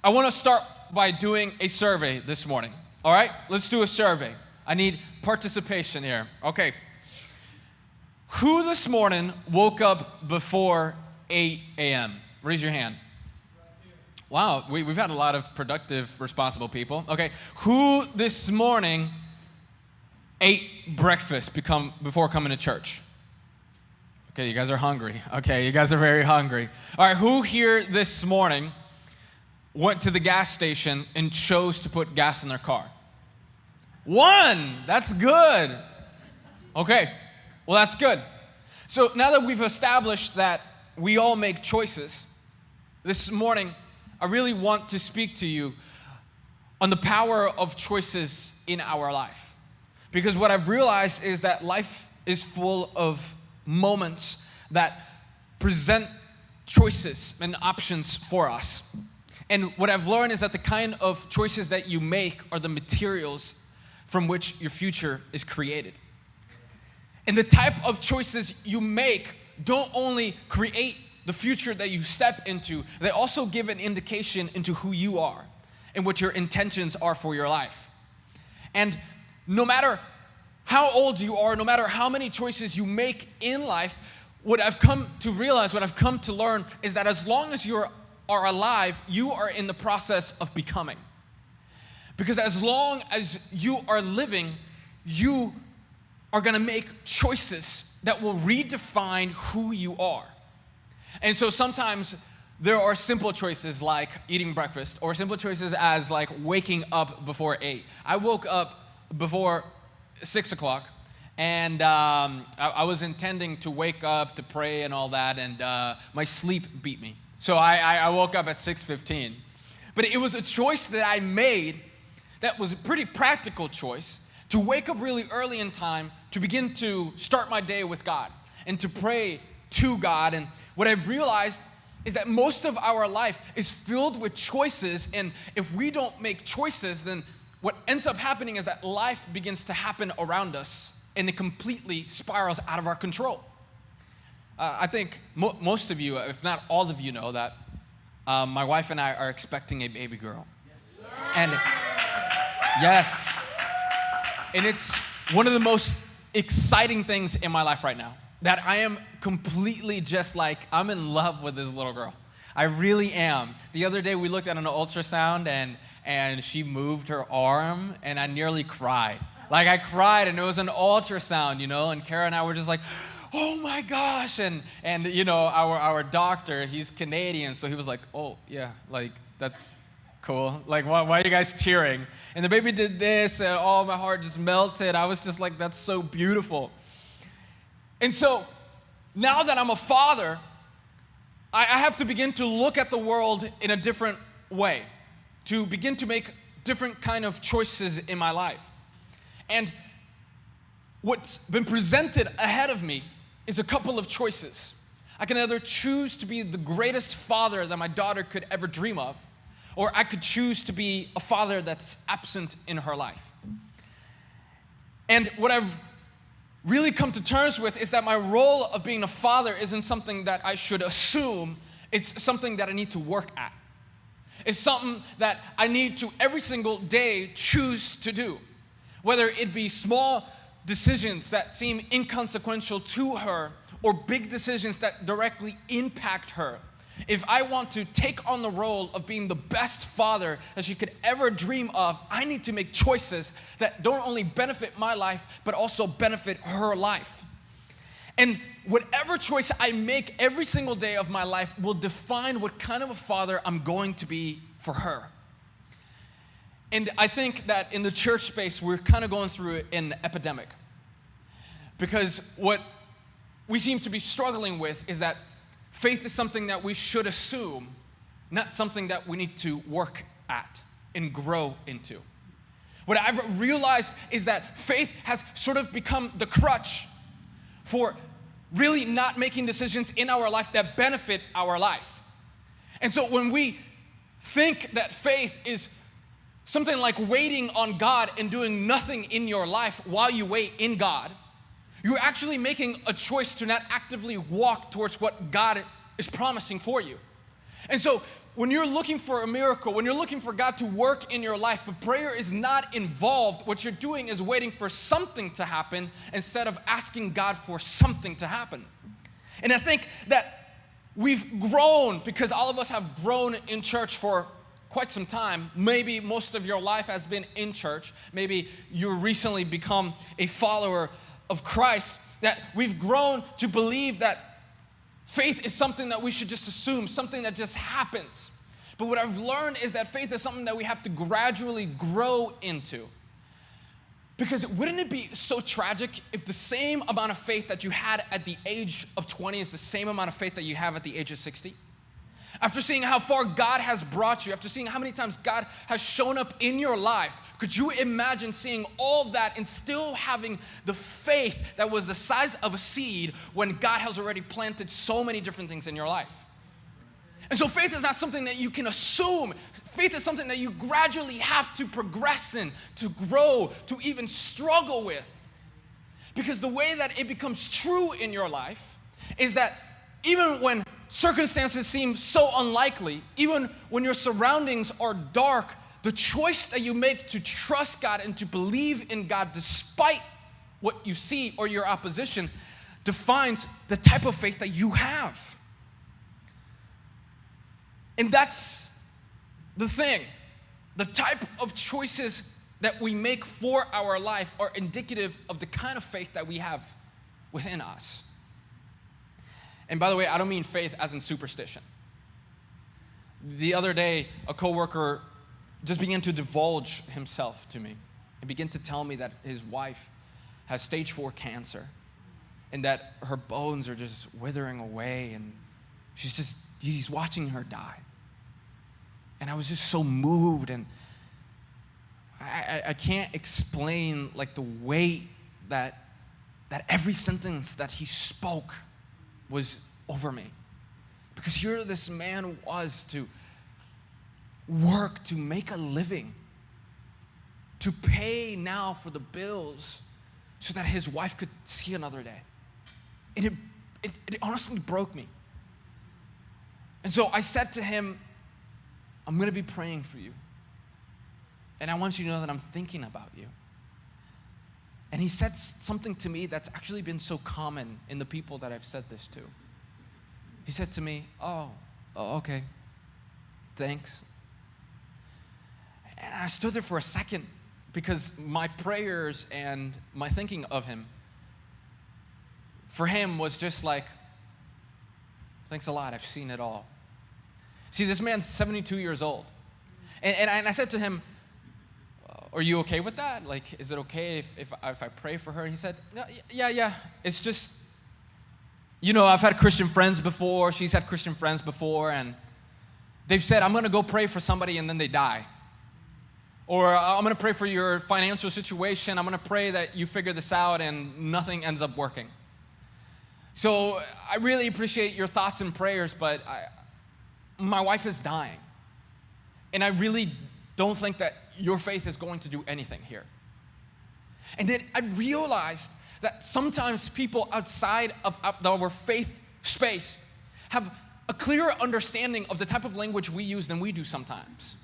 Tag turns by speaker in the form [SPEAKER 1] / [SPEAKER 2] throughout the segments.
[SPEAKER 1] I want to start by doing a survey this morning. All right, let's do a survey. I need participation here. Okay. Who this morning woke up before 8 a.m.? Raise your hand. Wow, we've had a lot of productive, responsible people. Okay, who this morning ate breakfast before coming to church? Okay, you guys are hungry. Okay, you guys are very hungry. All right, who here this morning went to the gas station and chose to put gas in their car? One, that's good. Okay, well, that's good. So now that we've established that we all make choices, this morning, I really want to speak to you on the power of choices in our life. Because what I've realized is that life is full of moments that present choices and options for us. And what I've learned is that the kind of choices that you make are the materials from which your future is created. And the type of choices you make don't only create the future that you step into, they also give an indication into who you are and what your intentions are for your life. And no matter how old you are, no matter how many choices you make in life, what I've come to realize, what I've come to learn is that as long as you are alive, you are in the process of becoming. Because as long as you are living, you are going to make choices that will redefine who you are. And so sometimes there are simple choices like eating breakfast, or simple choices as like waking up before 8. I woke up before 6 o'clock, and I was intending to wake up to pray and all that, and my sleep beat me. So I woke up at 6:15. But it was a choice that I made that was a pretty practical choice to wake up really early in time, to begin to start my day with God and to pray to God. And what I've realized is that most of our life is filled with choices, and if we don't make choices, then what ends up happening is that life begins to happen around us, and it completely spirals out of our control. I think most of you, if not all of you, know that my wife and I are expecting a baby girl. Yes, sir. And yes, and it's one of the most exciting things in my life right now. That I am completely just like, I'm in love with this little girl. I really am. The other day we looked at an ultrasound and she moved her arm and I nearly cried. Like I cried, and it was an ultrasound, and Kara and I were just like, oh my gosh. And our doctor, he's Canadian, so he was like, oh yeah, like that's cool. Like why are you guys cheering? And the baby did this and my heart just melted. I was just like, that's so beautiful. And so, now that I'm a father, I have to begin to look at the world in a different way, to begin to make different kind of choices in my life. And what's been presented ahead of me is a couple of choices. I can either choose to be the greatest father that my daughter could ever dream of, or I could choose to be a father that's absent in her life. And what I've really come to terms with is that my role of being a father isn't something that I should assume. It's something that I need to work at. It's something that I need to every single day choose to do. Whether it be small decisions that seem inconsequential to her or big decisions that directly impact her. If I want to take on the role of being the best father that she could ever dream of, I need to make choices that don't only benefit my life, but also benefit her life. And whatever choice I make every single day of my life will define what kind of a father I'm going to be for her. And I think that in the church space, we're kind of going through an epidemic. Because what we seem to be struggling with is that faith is something that we should assume, not something that we need to work at and grow into. What I've realized is that faith has sort of become the crutch for really not making decisions in our life that benefit our life. And so when we think that faith is something like waiting on God and doing nothing in your life while you wait in God, you're actually making a choice to not actively walk towards what God is promising for you. And so when you're looking for a miracle, when you're looking for God to work in your life, but prayer is not involved, what you're doing is waiting for something to happen instead of asking God for something to happen. And I think that we've grown, because all of us have grown in church for quite some time. Maybe most of your life has been in church. Maybe you recently become a follower of Christ. That we've grown to believe that faith is something that we should just assume, something that just happens. But what I've learned is that faith is something that we have to gradually grow into. Because wouldn't it be so tragic if the same amount of faith that you had at the age of 20 is the same amount of faith that you have at the age of 60? After seeing how far God has brought you, after seeing how many times God has shown up in your life, could you imagine seeing all that and still having the faith that was the size of a seed when God has already planted so many different things in your life? And so faith is not something that you can assume. Faith is something that you gradually have to progress in, to grow, to even struggle with. Because the way that it becomes true in your life is that even when circumstances seem so unlikely, even when your surroundings are dark, the choice that you make to trust God and to believe in God despite what you see or your opposition defines the type of faith that you have. And that's the thing. The type of choices that we make for our life are indicative of the kind of faith that we have within us. And by the way, I don't mean faith as in superstition. The other day, a coworker just began to divulge himself to me. He began to tell me that his wife has stage 4 cancer and that her bones are just withering away and he's watching her die. And I was just so moved, and I can't explain like the weight that every sentence that he spoke was over me. Because here this man was to work, to make a living, to pay now for the bills so that his wife could see another day. And it honestly broke me. And so I said to him, I'm going to be praying for you. And I want you to know that I'm thinking about you. And he said something to me that's actually been so common in the people that I've said this to. He said to me, oh, okay, thanks. And I stood there for a second because my prayers and my thinking of him, for him was just like, thanks a lot, I've seen it all. See, this man's 72 years old. And I said to him, are you okay with that? Like, is it okay if I pray for her? And he said, yeah. It's just, I've had Christian friends before. She's had Christian friends before. And they've said, I'm going to go pray for somebody and then they die. Or I'm going to pray for your financial situation. I'm going to pray that you figure this out and nothing ends up working. So I really appreciate your thoughts and prayers, but my wife is dying. And I really don't think that your faith is going to do anything here. And then I realized that sometimes people outside of our faith space have a clearer understanding of the type of language we use than we do sometimes.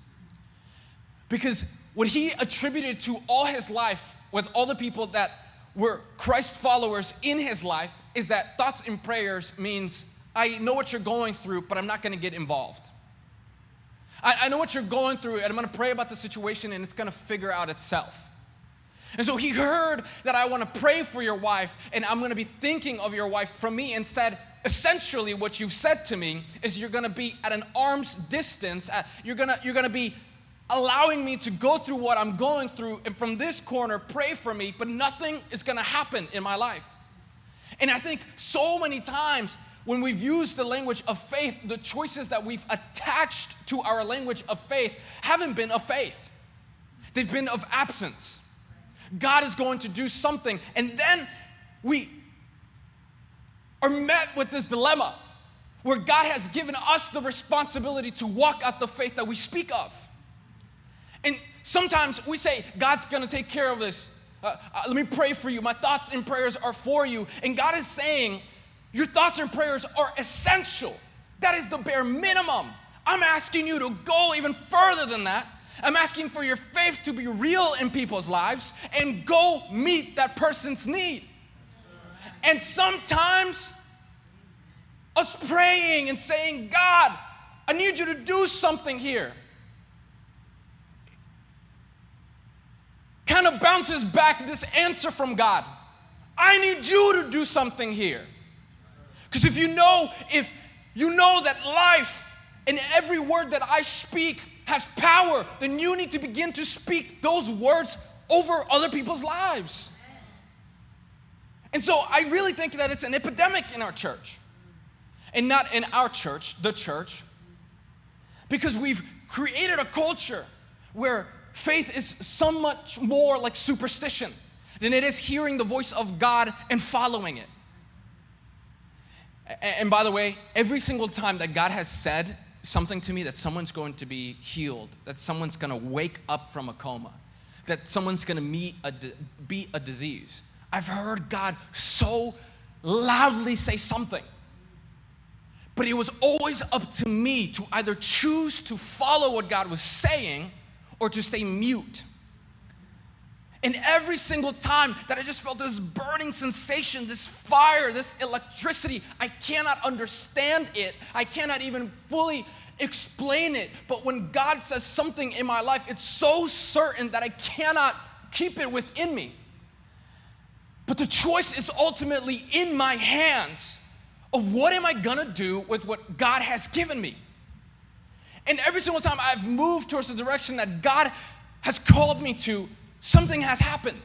[SPEAKER 1] Because what he attributed to all his life with all the people that were Christ followers in his life is that thoughts and prayers means, I know what you're going through, but I'm not going to get involved. I know what you're going through, and I'm going to pray about the situation, and it's going to figure out itself. And so he heard that I want to pray for your wife, and I'm going to be thinking of your wife from me, and said, essentially what you've said to me is you're going to be at an arm's distance. You're going to be allowing me to go through what I'm going through, and from this corner, pray for me, but nothing is going to happen in my life. And I think so many times, when we've used the language of faith, the choices that we've attached to our language of faith haven't been of faith. They've been of absence. God is going to do something, and then we are met with this dilemma where God has given us the responsibility to walk out the faith that we speak of. And sometimes we say, God's going to take care of this. Let me pray for you. My thoughts and prayers are for you. And God is saying, your thoughts and prayers are essential. That is the bare minimum I'm asking you to go even further than that. I'm asking for your faith to be real in people's lives and go meet that person's need. And sometimes us praying and saying, God, I need you to do something here, kind of bounces back this answer from God. I need you to do something here. Because if you know that life and every word that I speak has power, then you need to begin to speak those words over other people's lives. And so I really think that it's an epidemic in our church. And not in our church, the church. Because we've created a culture where faith is so much more like superstition than it is hearing the voice of God and following it. And by the way, every single time that God has said something to me, that someone's going to be healed, that someone's going to wake up from a coma, that someone's going to beat a disease, I've heard God so loudly say something. But it was always up to me to either choose to follow what God was saying or to stay mute. And every single time that I just felt this burning sensation, this fire, this electricity, I cannot understand it. I cannot even fully explain it. But when God says something in my life, it's so certain that I cannot keep it within me. But the choice is ultimately in my hands of what am I gonna do with what God has given me. And every single time I've moved towards the direction that God has called me to, something has happened.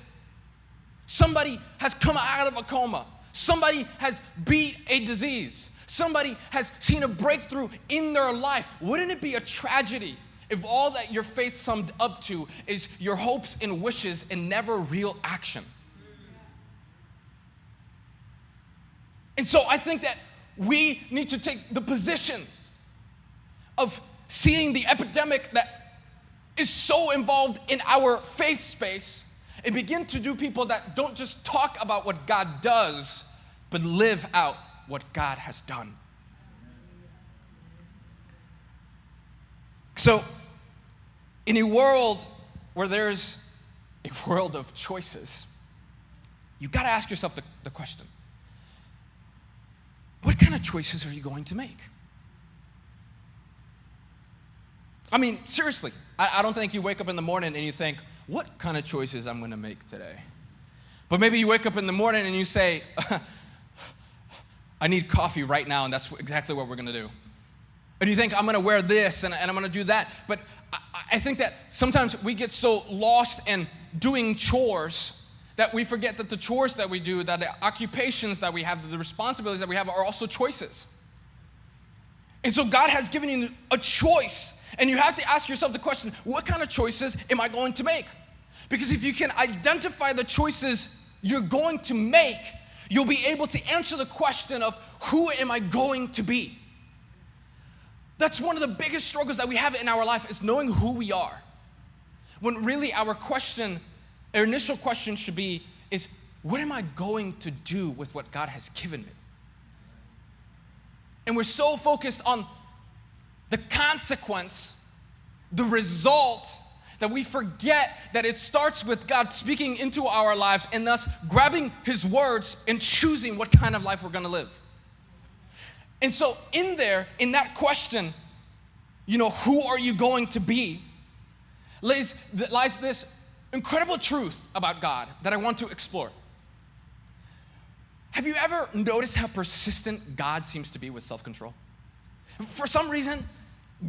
[SPEAKER 1] Somebody has come out of a coma. Somebody has beat a disease. Somebody has seen a breakthrough in their life. Wouldn't it be a tragedy if all that your faith summed up to is your hopes and wishes and never real action? And so I think that we need to take the positions of seeing the epidemic that is so involved in our faith space and begin to do people that don't just talk about what God does, but live out what God has done. So, in a world where there's a world of choices, you got to ask yourself the question, what kind of choices are you going to make? I mean, seriously, I don't think you wake up in the morning and you think, what kind of choices I'm going to make today? But maybe you wake up in the morning and you say, I need coffee right now, and that's exactly what we're going to do. And you think, I'm going to wear this, and I'm going to do that. But I think that sometimes we get so lost in doing chores that we forget that the chores that we do, that the occupations that we have, the responsibilities that we have are also choices. And so God has given you a choice. And you have to ask yourself the question, what kind of choices am I going to make? Because if you can identify the choices you're going to make, you'll be able to answer the question of who am I going to be? That's one of the biggest struggles that we have in our life, is knowing who we are. When really our initial question should be, is what am I going to do with what God has given me? And we're so focused on the consequence, the result, that we forget that it starts with God speaking into our lives and us grabbing His words and choosing what kind of life we're gonna live. And so in that question, who are you going to be, lies this incredible truth about God that I want to explore. Have you ever noticed how persistent God seems to be with self-control? For some reason,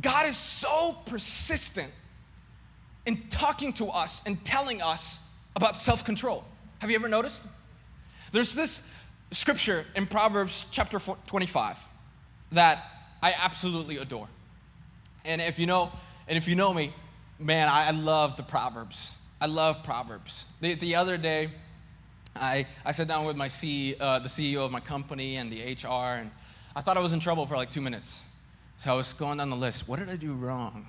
[SPEAKER 1] God is so persistent in talking to us and telling us about self-control. Have you ever noticed? There's this scripture in Proverbs chapter 25 that I absolutely adore. And if you know me, man, I love the Proverbs. I love Proverbs. The other day, I sat down with the CEO of my company and the HR, and I thought I was in trouble for like 2 minutes. So I was going down the list. What did I do wrong?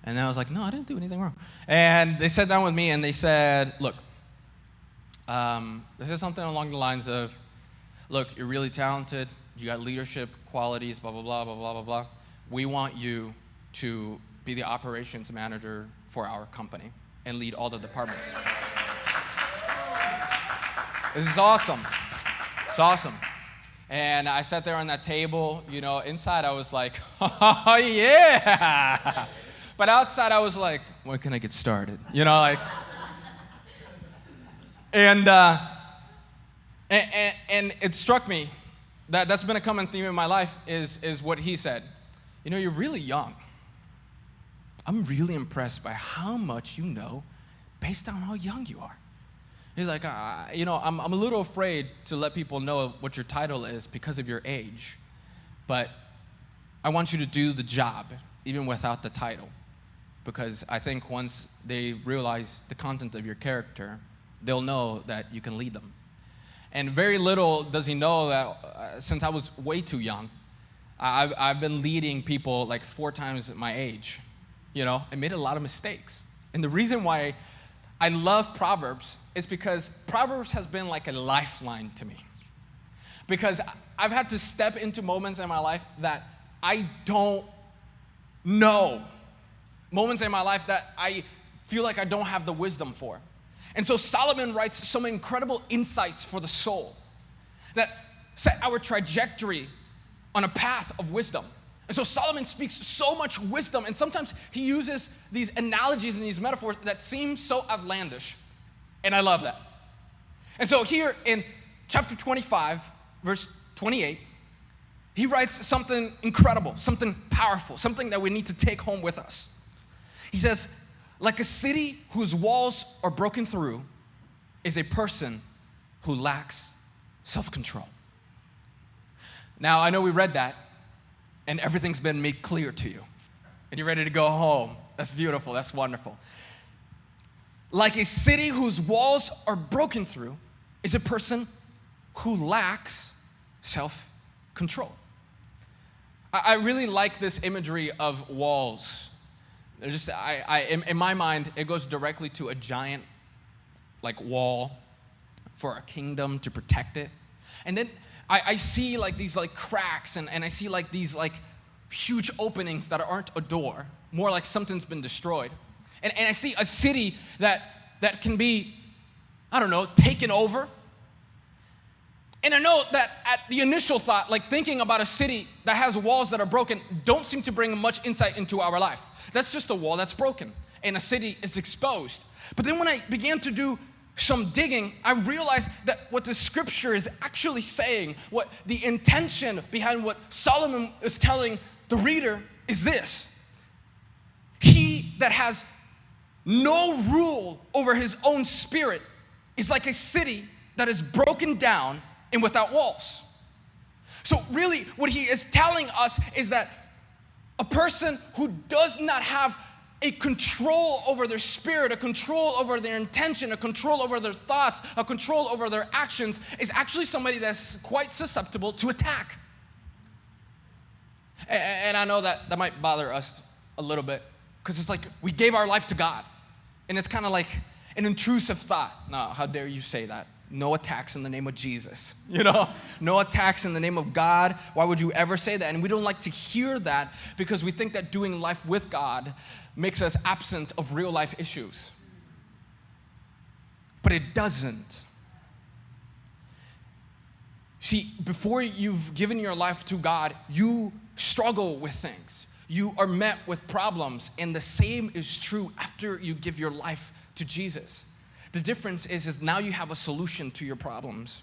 [SPEAKER 1] And then I was like, no, I didn't do anything wrong. And they sat down with me and they said, look, this is something along the lines of, look, you're really talented. You got leadership qualities, blah, blah, blah, blah, blah, blah, blah. we want you to be the operations manager for our company and lead all the departments. This is awesome. It's awesome. And I sat there on that table, inside I was like, oh yeah. But outside I was like, when can I get started? And it struck me that that's been a common theme in my life is what he said. You're really young. I'm really impressed by how much you know based on how young you are. He's like, I'm a little afraid to let people know what your title is because of your age. But I want you to do the job, even without the title. Because I think once they realize the content of your character, they'll know that you can lead them. And very little does he know that since I was way too young, I've been leading people like 4 times my age, and made a lot of mistakes. And the reason why I love Proverbs is because Proverbs has been like a lifeline to me. Because I've had to step into moments in my life that I don't know. Moments in my life that I feel like I don't have the wisdom for. And so Solomon writes some incredible insights for the soul that set our trajectory on a path of wisdom. And so Solomon speaks so much wisdom, and sometimes he uses these analogies and these metaphors that seem so outlandish. And I love that. And so here in chapter 25, verse 28, he writes something incredible, something powerful, something that we need to take home with us. He says, like a city whose walls are broken through is a person who lacks self-control. Now, I know we read that, and everything's been made clear to you. And you're ready to go home. That's beautiful. That's wonderful. Like a city whose walls are broken through is a person who lacks self-control. I really like this imagery of walls. In my mind, it goes directly to a giant wall for a kingdom to protect it. And then I see these cracks and I see these huge openings that aren't a door, more like something's been destroyed. And I see a city that can be, taken over. And I know that at the initial thought, thinking about a city that has walls that are broken don't seem to bring much insight into our life. That's just a wall that's broken and a city is exposed. But then when I began to do some digging, I realized that what the scripture is actually saying, what the intention behind what Solomon is telling the reader is this. He that has no rule over his own spirit is like a city that is broken down and without walls. So really what he is telling us is that a person who does not have a control over their spirit, a control over their intention, a control over their thoughts, a control over their actions is actually somebody that's quite susceptible to attack. And I know that might bother us a little bit because it's like we gave our life to God. And it's kind of like an intrusive thought. No, how dare you say that? No attacks in the name of Jesus. No attacks in the name of God. Why would you ever say that? And we don't like to hear that because we think that doing life with God makes us absent of real life issues. But it doesn't. See, before you've given your life to God, you struggle with things. You are met with problems, and the same is true after you give your life to Jesus. The difference is now you have a solution to your problems.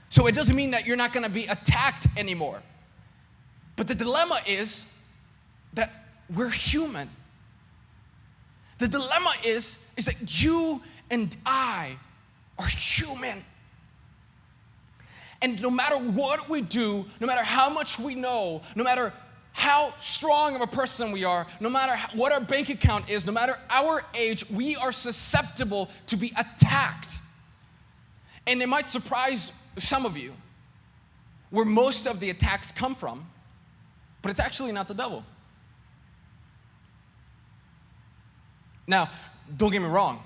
[SPEAKER 1] So it doesn't mean that you're not going to be attacked anymore. But the dilemma is that we're human. The dilemma is that you and I are human. And no matter what we do, no matter how much we know, no matter how strong of a person we are, no matter what our bank account is, no matter our age, we are susceptible to be attacked. And it might surprise some of you where most of the attacks come from, but it's actually not the devil. Now, don't get me wrong,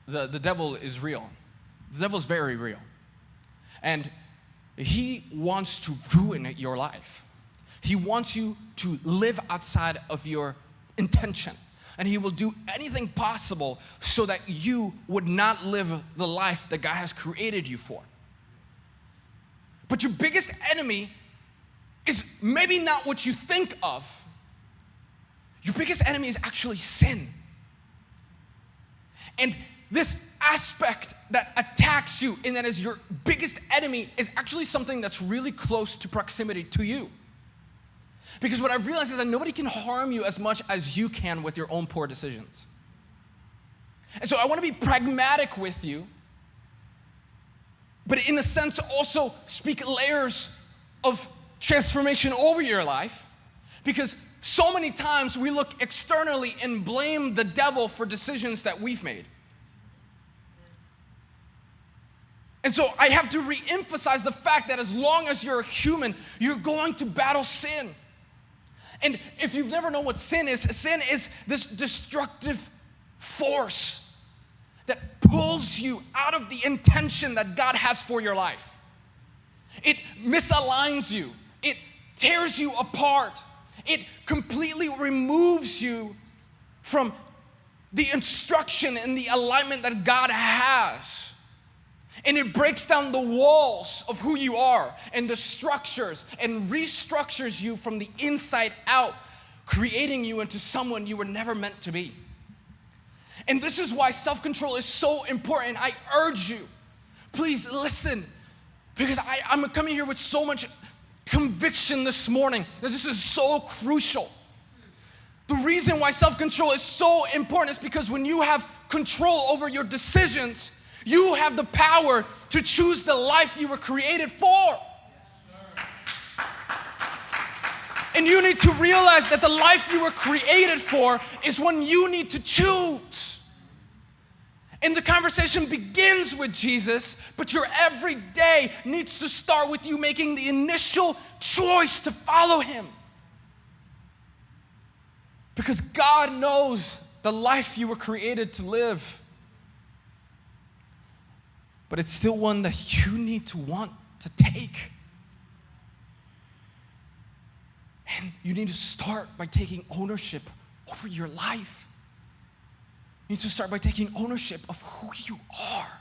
[SPEAKER 1] the devil is real. The devil is very real. And he wants to ruin your life. He wants you to live outside of your intention. And he will do anything possible so that you would not live the life that God has created you for. But your biggest enemy is maybe not what you think of. Your biggest enemy is actually sin. And this aspect that attacks you and that is your biggest enemy is actually something that's really close to proximity to you. Because what I've realized is that nobody can harm you as much as you can with your own poor decisions. And so I want to be pragmatic with you, but in a sense also speak layers of transformation over your life, because so many times we look externally and blame the devil for decisions that we've made. And so I have to reemphasize the fact that as long as you're a human, you're going to battle sin. And if you've never known what sin is this destructive force that pulls you out of the intention that God has for your life. It misaligns you. It tears you apart. It completely removes you from the instruction and the alignment that God has. And it breaks down the walls of who you are and the structures and restructures you from the inside out, creating you into someone you were never meant to be. And this is why self-control is so important. I urge you, please listen, because I'm coming here with so much conviction this morning that this is so crucial. The reason why self-control is so important is because when you have control over your decisions, you have the power to choose the life you were created for. And you need to realize that the life you were created for is one you need to choose. And the conversation begins with Jesus, but your everyday needs to start with you making the initial choice to follow him. Because God knows the life you were created to live. But it's still one that you need to want to take. And you need to start by taking ownership over your life. You need to start by taking ownership of who you are.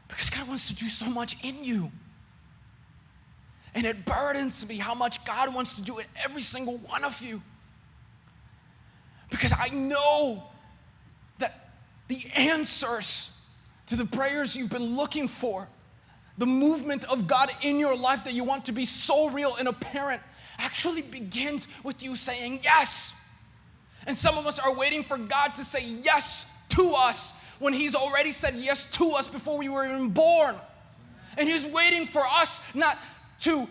[SPEAKER 1] Because God wants to do so much in you. And it burdens me how much God wants to do in every single one of you. Because I know that the answers to the prayers you've been looking for, the movement of God in your life that you want to be so real and apparent, actually begins with you saying yes. And some of us are waiting for God to say yes to us when he's already said yes to us before we were even born. And he's waiting for us not to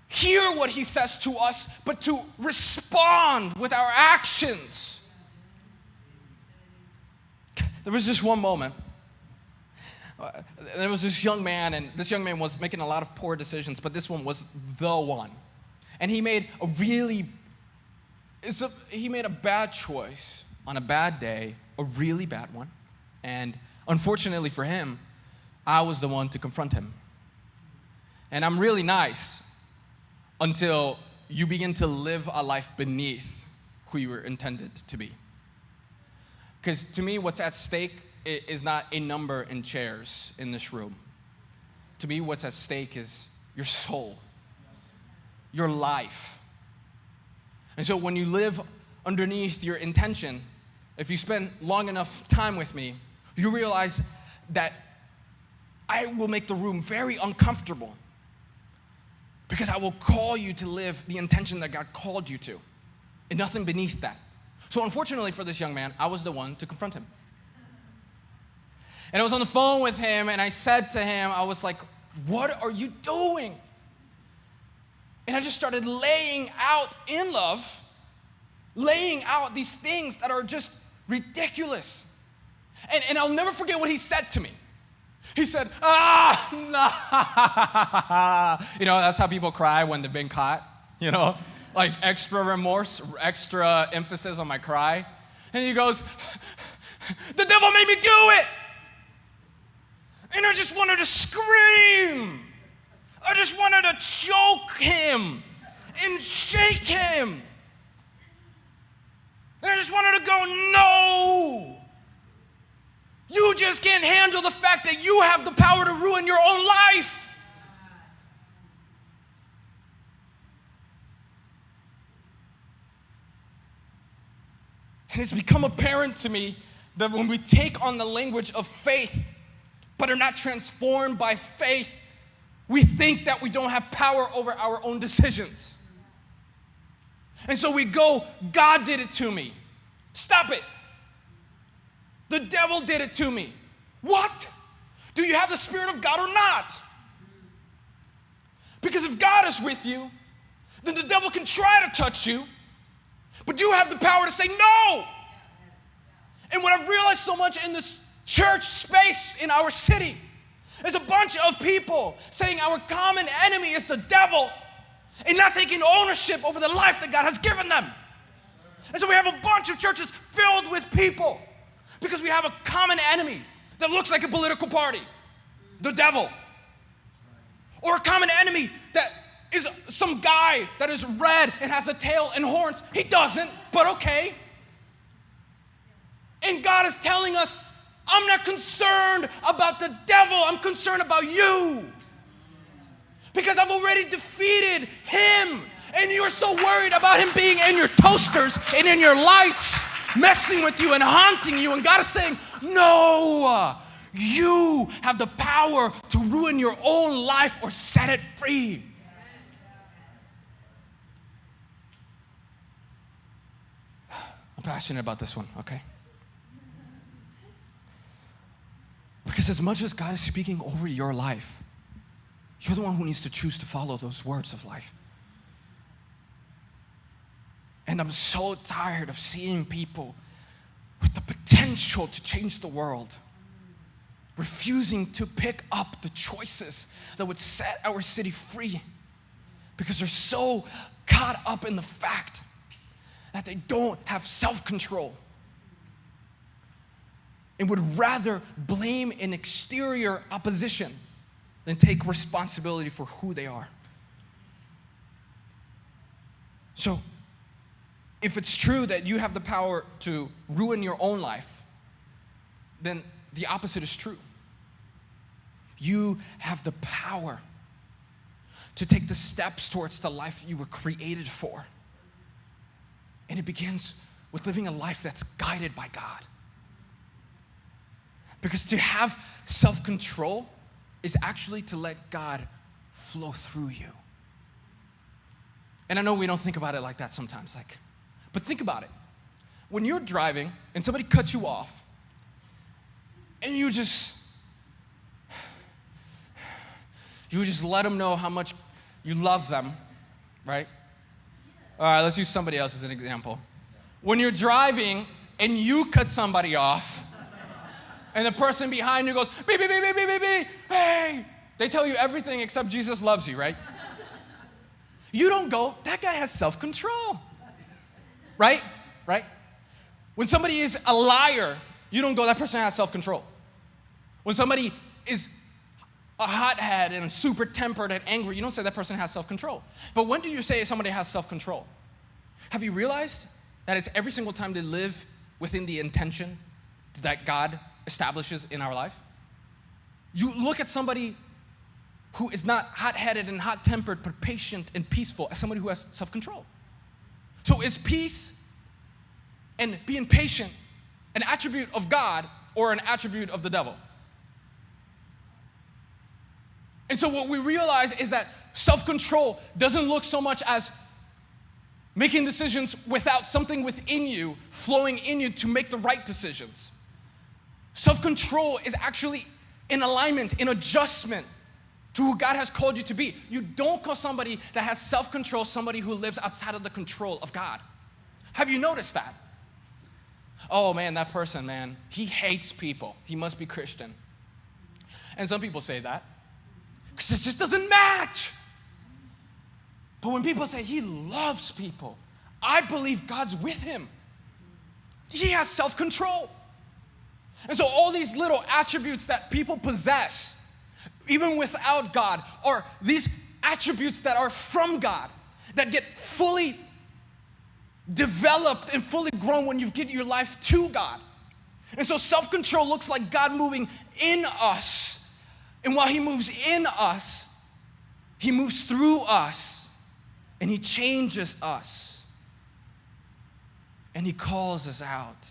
[SPEAKER 1] hear what he says to us, but to respond with our actions. There was this one moment. There was this young man, and this young man was making a lot of poor decisions, but this one was the one. And he made a bad choice on a bad day, a really bad one. And unfortunately for him, I was the one to confront him. And I'm really nice until you begin to live a life beneath who you were intended to be. Because to me, what's at stake is not a number in chairs in this room. To me, what's at stake is your soul, your life. And so when you live underneath your intention, if you spend long enough time with me, you realize that I will make the room very uncomfortable because I will call you to live the intention that God called you to, and nothing beneath that. So unfortunately for this young man, I was the one to confront him. And I was on the phone with him, and I said to him, I was like, what are you doing? And I just started laying out in love, laying out these things that are just ridiculous. And I'll never forget what he said to me. He said, nah. That's how people cry when they've been caught, like extra remorse, extra emphasis on my cry. And he goes, the devil made me do it. And I just wanted to scream. I just wanted to choke him and shake him. I just wanted to go, no. You just can't handle the fact that you have the power to ruin your own life. And it's become apparent to me that when we take on the language of faith, but are not transformed by faith, we think that we don't have power over our own decisions. And so we go, God did it to me. Stop it. The devil did it to me. What? Do you have the Spirit of God or not? Because if God is with you, then the devil can try to touch you, but you have the power to say no. And what I've realized so much in this church space in our city is a bunch of people saying our common enemy is the devil and not taking ownership over the life that God has given them. And so we have a bunch of churches filled with people because we have a common enemy that looks like a political party, the devil. Or a common enemy that is some guy that is red and has a tail and horns. He doesn't, but okay. And God is telling us, I'm not concerned about the devil, I'm concerned about you. Because I've already defeated him. And you're so worried about him being in your toasters and in your lights, messing with you and haunting you. And God is saying, no, you have the power to ruin your own life or set it free. I'm passionate about this one, okay? Because as much as God is speaking over your life, you're the one who needs to choose to follow those words of life. And I'm so tired of seeing people with the potential to change the world refusing to pick up the choices that would set our city free because they're so caught up in the fact that they don't have self-control and would rather blame an exterior opposition than take responsibility for who they are. So, if it's true that you have the power to ruin your own life, then the opposite is true. You have the power to take the steps towards the life you were created for. And it begins with living a life that's guided by God. Because to have self-control is actually to let God flow through you. And I know we don't think about it like that sometimes, but think about it. When you're driving and somebody cuts you off, and you just let them know how much you love them, right? All right, let's use somebody else as an example. When you're driving and you cut somebody off, and the person behind you goes, beep, beep, beep, beep, beep, beep, beep, hey, they tell you everything except Jesus loves you, right? You don't go, that guy has self-control, right? Right? When somebody is a liar, you don't go, that person has self-control. When somebody is a hothead and super tempered and angry, you don't say that person has self-control. But when do you say somebody has self-control? Have you realized that it's every single time they live within the intention that God establishes in our life? You look at somebody who is not hot-headed and hot-tempered, but patient and peaceful as somebody who has self-control. So is peace and being patient an attribute of God or an attribute of the devil? And so what we realize is that self-control doesn't look so much as making decisions without something within you flowing in you to make the right decisions. Self-control is actually in alignment, in adjustment to who God has called you to be. You don't call somebody that has self-control somebody who lives outside of the control of God. Have you noticed that? Oh man, that person, man, he hates people. He must be Christian. And some people say that because it just doesn't match. But when people say he loves people, I believe God's with him. He has self-control. And so all these little attributes that people possess, even without God, are these attributes that are from God, that get fully developed and fully grown when you give your life to God. And so self-control looks like God moving in us. And while he moves in us, he moves through us, and he changes us, and he calls us out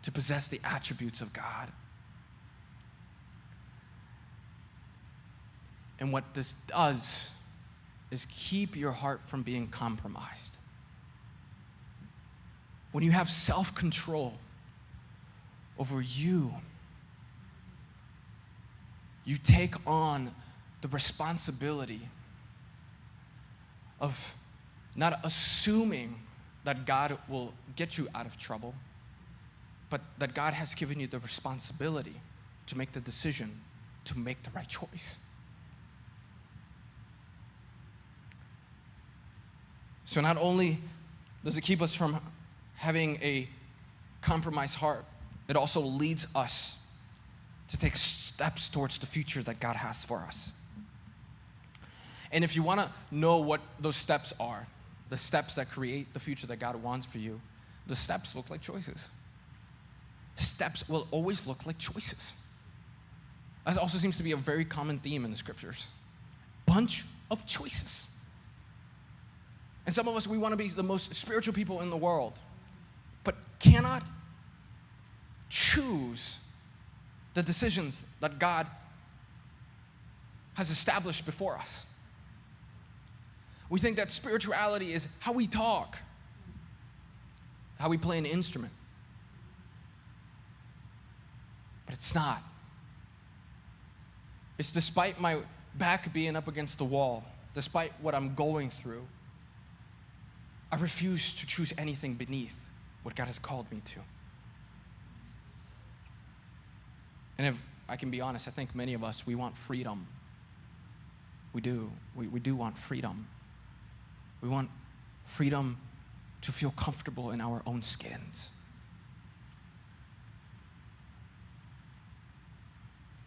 [SPEAKER 1] to possess the attributes of God. And what this does is keep your heart from being compromised. When you have self-control over you, you take on the responsibility of not assuming that God will get you out of trouble, but that God has given you the responsibility to make the decision to make the right choice. So not only does it keep us from having a compromised heart, it also leads us to take steps towards the future that God has for us. And if you want to know what those steps are, the steps that create the future that God wants for you, the steps look like choices. Steps will always look like choices. That also seems to be a very common theme in the scriptures. Bunch of choices. And some of us, we want to be the most spiritual people in the world, but cannot choose the decisions that God has established before us. We think that spirituality is how we talk, how we play an instrument. But it's not. It's despite my back being up against the wall, despite what I'm going through, I refuse to choose anything beneath what God has called me to. And if I can be honest, I think many of us, we want freedom. We do. We do want freedom. We want freedom to feel comfortable in our own skins.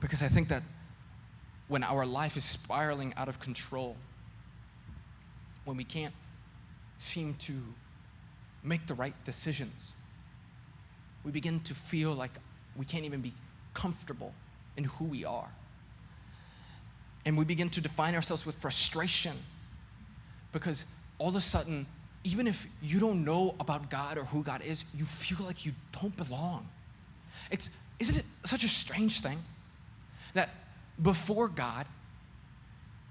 [SPEAKER 1] Because I think that when our life is spiraling out of control, when we can't seem to make the right decisions, we begin to feel like we can't even be comfortable in who we are. And we begin to define ourselves with frustration because all of a sudden, even if you don't know about God or who God is, you feel like you don't belong. Isn't it such a strange thing that before God,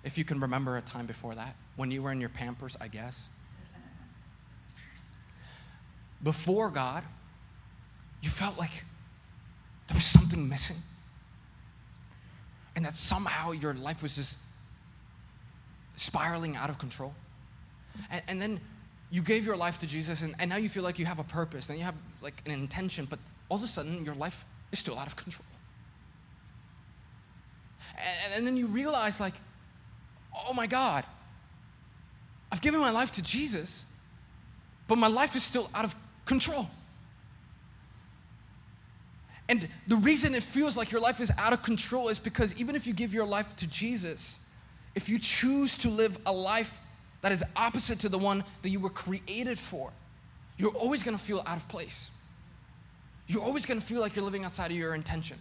[SPEAKER 1] if you can remember a time before that, when you were in your Pampers, I guess, before God, you felt like there was something missing. And that somehow your life was just spiraling out of control. And then you gave your life to Jesus, and now you feel like you have a purpose, and you have like an intention, but all of a sudden your life is still out of control. And then you realize like, oh my God, I've given my life to Jesus, but my life is still out of control. And the reason it feels like your life is out of control is because even if you give your life to Jesus, if you choose to live a life that is opposite to the one that you were created for, you're always going to feel out of place. You're always going to feel like you're living outside of your intention.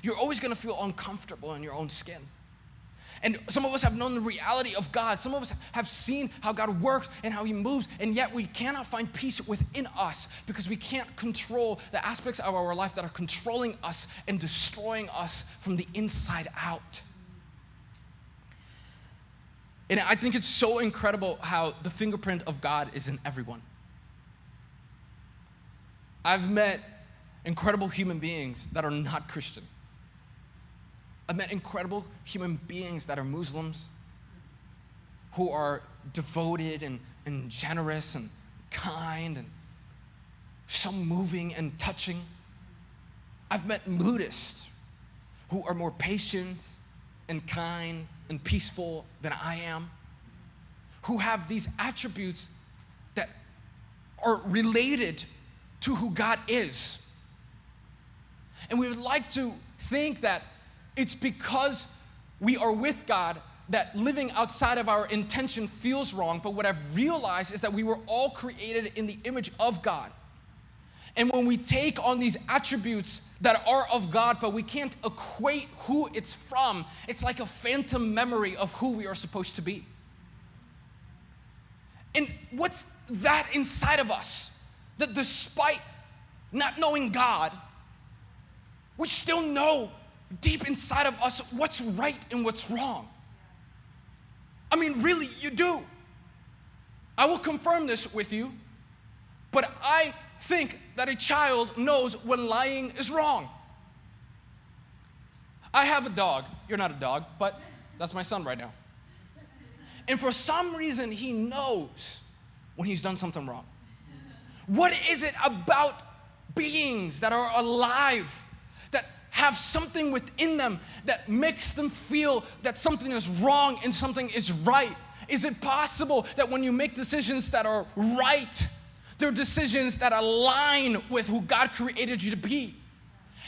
[SPEAKER 1] You're always going to feel uncomfortable in your own skin. And some of us have known the reality of God. Some of us have seen how God works and how he moves, and yet we cannot find peace within us because we can't control the aspects of our life that are controlling us and destroying us from the inside out. And I think it's so incredible how the fingerprint of God is in everyone. I've met incredible human beings that are not Christian. I've met incredible human beings that are Muslims who are devoted and generous and kind and so moving and touching. I've met Buddhists who are more patient and kind and peaceful than I am, who have these attributes that are related to who God is. And we would like to think that it's because we are with God that living outside of our intention feels wrong, but what I've realized is that we were all created in the image of God. And when we take on these attributes that are of God, but we can't equate who it's from, it's like a phantom memory of who we are supposed to be. And what's that inside of us? That despite not knowing God, we still know deep inside of us what's right and what's wrong. I mean, really, you do. I will confirm this with you, but I think that a child knows when lying is wrong. I have a dog. You're not a dog, but that's my son right now. And for some reason, he knows when he's done something wrong. What is it about beings that are alive, that have something within them that makes them feel that something is wrong and something is right? Is it possible that when you make decisions that are right, they're decisions that align with who God created you to be?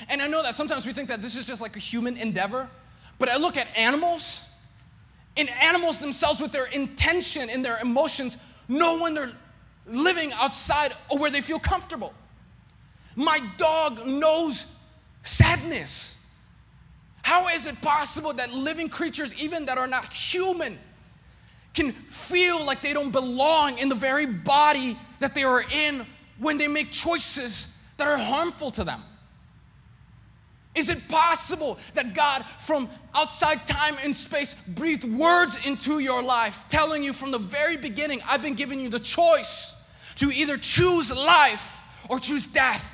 [SPEAKER 1] And I know that sometimes we think that this is just like a human endeavor, but I look at animals, and animals themselves with their intention and their emotions know when they're living outside of where they feel comfortable. My dog knows sadness. How is it possible that living creatures, even that are not human, can feel like they don't belong in the very body that they are in when they make choices that are harmful to them? Is it possible that God from outside time and space breathed words into your life telling you from the very beginning, I've been giving you the choice to either choose life or choose death?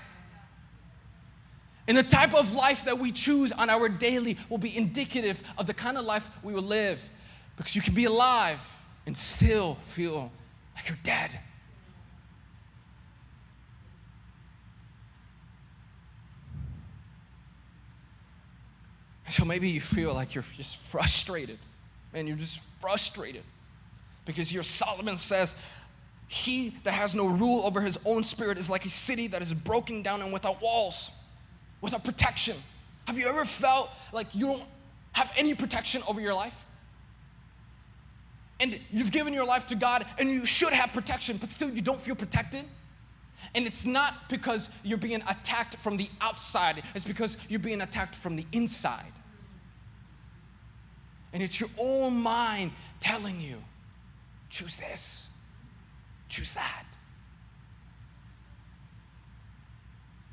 [SPEAKER 1] And the type of life that we choose on our daily will be indicative of the kind of life we will live, because you can be alive and still feel like you're dead. So maybe you feel like you're just frustrated. Man, you're just frustrated because Solomon says, he that has no rule over his own spirit is like a city that is broken down and without walls, without protection. Have you ever felt like you don't have any protection over your life? And you've given your life to God and you should have protection, but still you don't feel protected? And it's not because you're being attacked from the outside, it's because you're being attacked from the inside. And it's your own mind telling you, choose this, choose that.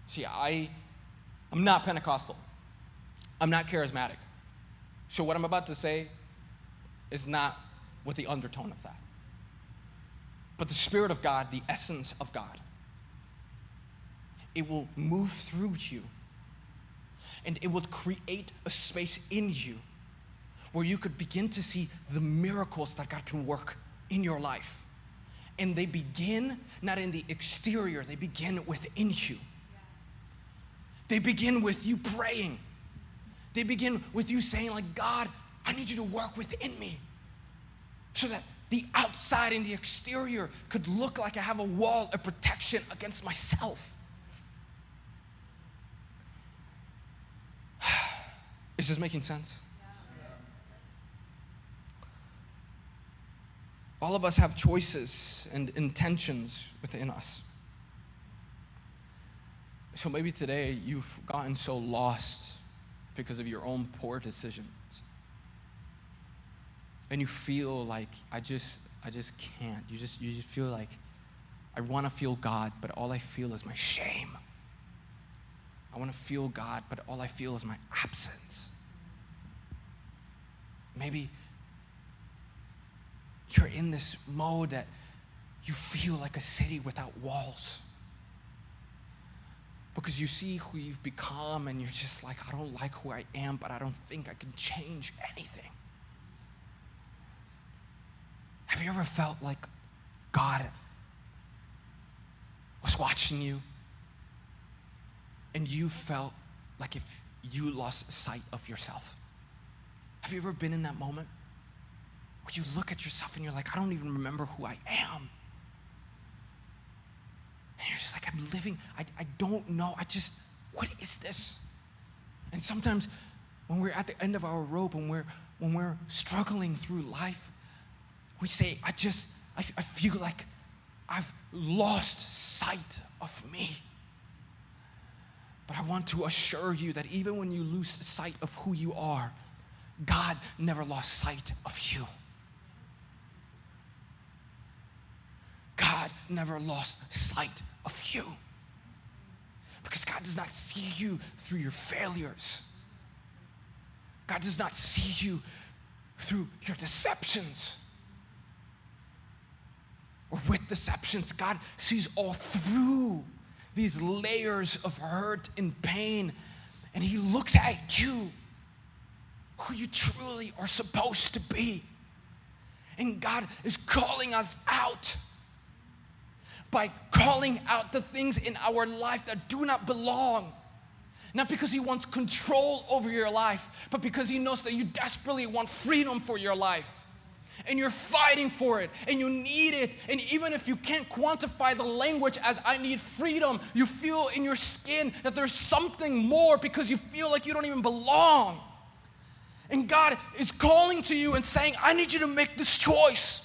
[SPEAKER 1] See, I'm not Pentecostal. I'm not charismatic. So what I'm about to say is not with the undertone of that. But the Spirit of God, the essence of God, it will move through you, and it will create a space in you where you could begin to see the miracles that God can work in your life. And they begin not in the exterior, they begin within you. They begin with you praying. They begin with you saying, like, God, I need you to work within me so that the outside and the exterior could look like I have a wall of protection against myself. Is this making sense? All of us have choices and intentions within us. So maybe today you've gotten so lost because of your own poor decisions. And you feel like, I just can't. You just feel like, I want to feel God, but all I feel is my shame. I want to feel God, but all I feel is my absence. Maybe you're in this mode that you feel like a city without walls. Because you see who you've become and you're just like, I don't like who I am, but I don't think I can change anything. Have you ever felt like God was watching you and you felt like if you lost sight of yourself? Have you ever been in that moment where you look at yourself and you're like, I don't even remember who I am? And you're just like, I'm living, I don't know, what is this? And sometimes when we're at the end of our rope, when we're struggling through life, we say, I feel like I've lost sight of me. But I want to assure you that even when you lose sight of who you are, God never lost sight of you. God never lost sight of you. Because God does not see you through your failures. God does not see you through your deceptions or with deceptions. God sees all through these layers of hurt and pain, and He looks at you, who you truly are supposed to be. And God is calling us out by calling out the things in our life that do not belong. Not because He wants control over your life, but because He knows that you desperately want freedom for your life. And you're fighting for it, and you need it. And even if you can't quantify the language as I need freedom, you feel in your skin that there's something more because you feel like you don't even belong. And God is calling to you and saying, I need you to make this choice,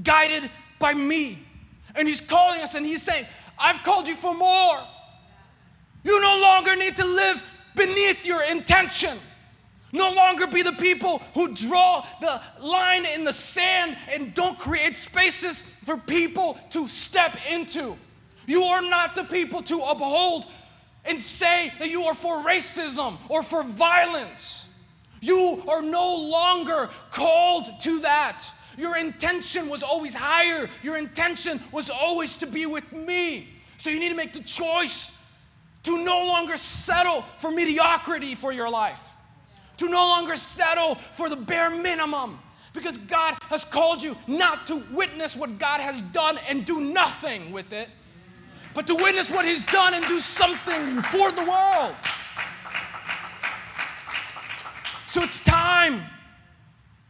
[SPEAKER 1] guided by me. And He's calling us and He's saying, I've called you for more. You no longer need to live beneath your intention. No longer be the people who draw the line in the sand and don't create spaces for people to step into. You are not the people to uphold and say that you are for racism or for violence. You are no longer called to that. Your intention was always higher. Your intention was always to be with me. So you need to make the choice to no longer settle for mediocrity for your life. To no longer settle for the bare minimum. Because God has called you not to witness what God has done and do nothing with it, but to witness what He's done and do something for the world. So it's time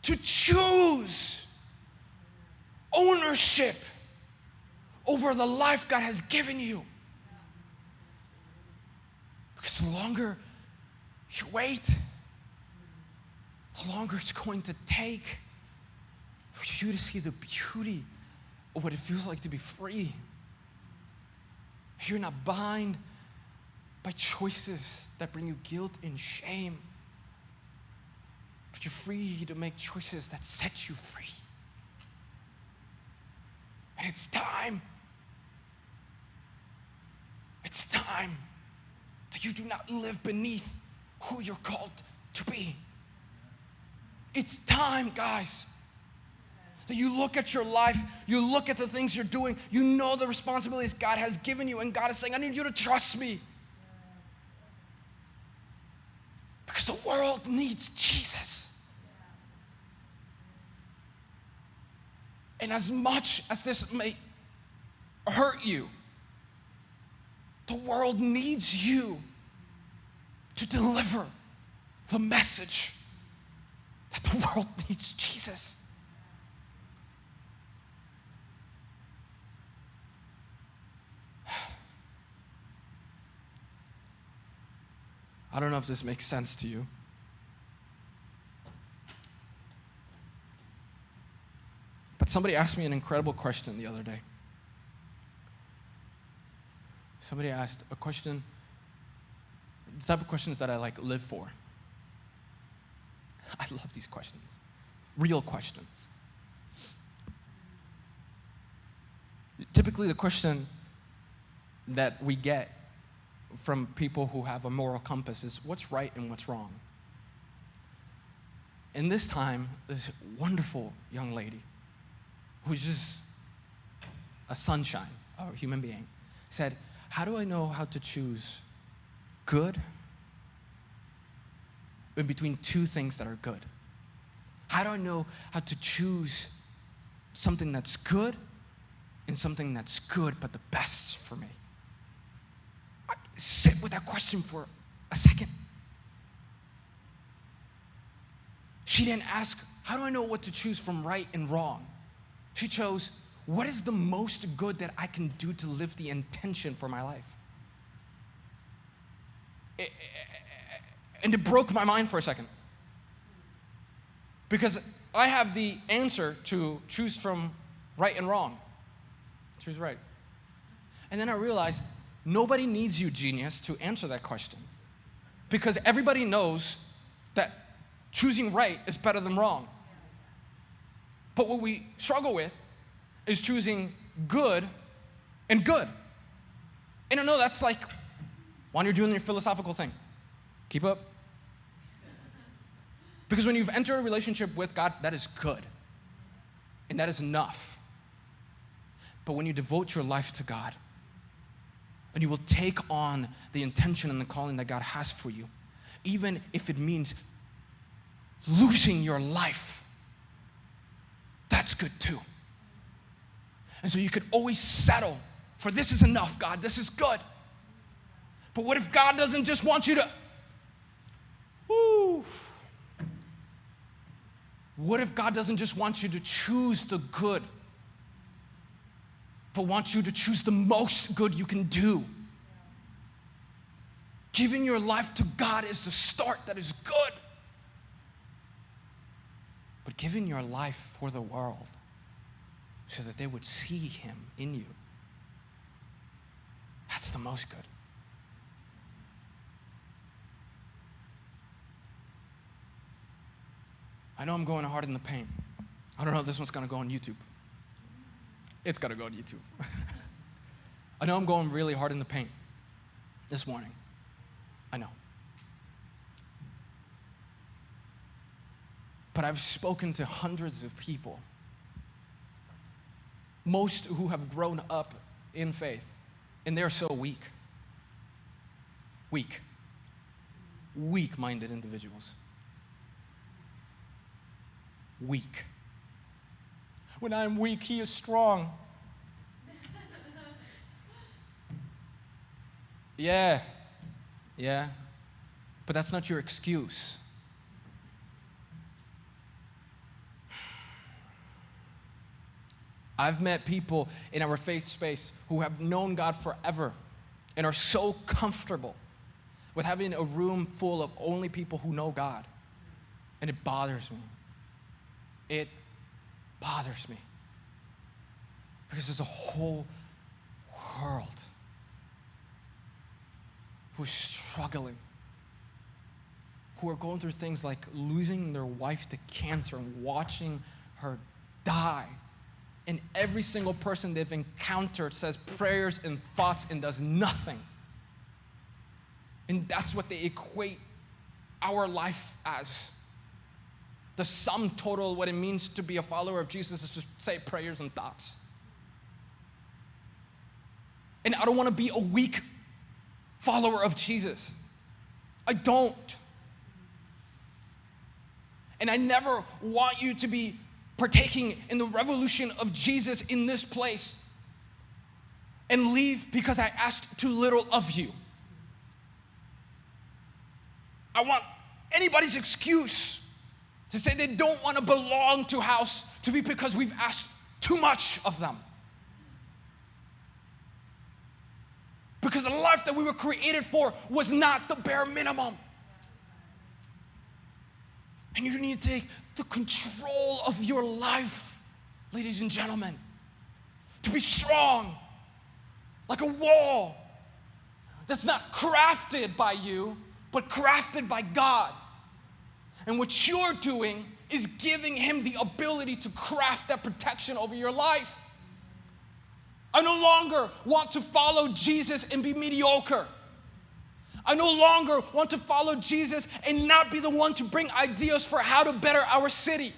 [SPEAKER 1] to choose ownership over the life God has given you. Because the longer you wait, the longer it's going to take for you to see the beauty of what it feels like to be free. You're not bound by choices that bring you guilt and shame, but you're free to make choices that set you free. And it's time that you do not live beneath who you're called to be. It's time, guys, that you look at your life, you look at the things you're doing, you know the responsibilities God has given you, and God is saying, I need you to trust me. Because the world needs Jesus. And as much as this may hurt you, the world needs you to deliver the message that the world needs Jesus. I don't know if this makes sense to you. But somebody asked me an incredible question the other day. Somebody asked a question, the type of questions that I live for. I love these questions, real questions. Typically the question that we get from people who have a moral compass is what's right and what's wrong. And this time, this wonderful young lady, who's just a sunshine, a human being, said, how do I know how to choose good in between two things that are good? How do I know how to choose something that's good and something that's good but the best for me? Sit with that question for a second. She didn't ask, how do I know what to choose from right and wrong? She chose, what is the most good that I can do to live the intention for my life? And it broke my mind for a second. Because I have the answer to choose from right and wrong. Choose right. And then I realized nobody needs you, genius, to answer that question. Because everybody knows that choosing right is better than wrong. But what we struggle with is choosing good and good. And I know that's like when you're doing your philosophical thing. Keep up. Because when you've entered a relationship with God, that is good. And that is enough. But when you devote your life to God, and you will take on the intention and the calling that God has for you, even if it means losing your life, that's good too. And so you could always settle for this is enough, God, this is good. But what if God doesn't just want you to, what if God doesn't just want you to choose the good, but wants you to choose the most good you can do? Giving your life to God is the start that is good. But giving your life for the world so that they would see Him in you, that's the most good. I know I'm going hard in the paint. I don't know if this one's going to go on YouTube. It's going to go on YouTube. I know I'm going really hard in the paint this morning. I know. But I've spoken to hundreds of people, most who have grown up in faith, and they're so weak. Weak-minded individuals. Weak. When I'm weak, He is strong. Yeah. But that's not your excuse. I've met people in our faith space who have known God forever and are so comfortable with having a room full of only people who know God. And it bothers me. It bothers me. Because there's a whole world who's struggling, who are going through things like losing their wife to cancer and watching her die. And every single person they've encountered says prayers and thoughts and does nothing. And that's what they equate our life as. The sum total of what it means to be a follower of Jesus is to say prayers and thoughts. And I don't want to be a weak follower of Jesus. I don't. And I never want you to be partaking in the revolution of Jesus in this place and leave because I asked too little of you. I want anybody's excuse to say they don't want to belong to house to be because we've asked too much of them. Because the life that we were created for was not the bare minimum. And you need to take the control of your life, ladies and gentlemen. To be strong, like a wall that's not crafted by you, but crafted by God. And what you're doing is giving Him the ability to craft that protection over your life. I no longer want to follow Jesus and be mediocre. I no longer want to follow Jesus and not be the one to bring ideas for how to better our city.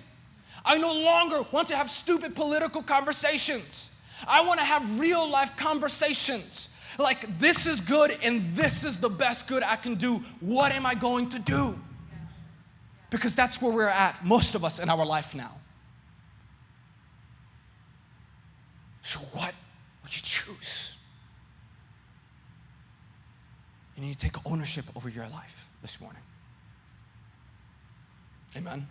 [SPEAKER 1] I no longer want to have stupid political conversations. I want to have real life conversations. Like, this is good and this is the best good I can do. What am I going to do? Because that's where we're at, most of us in our life now. So what will you choose? You need to take ownership over your life this morning. Amen.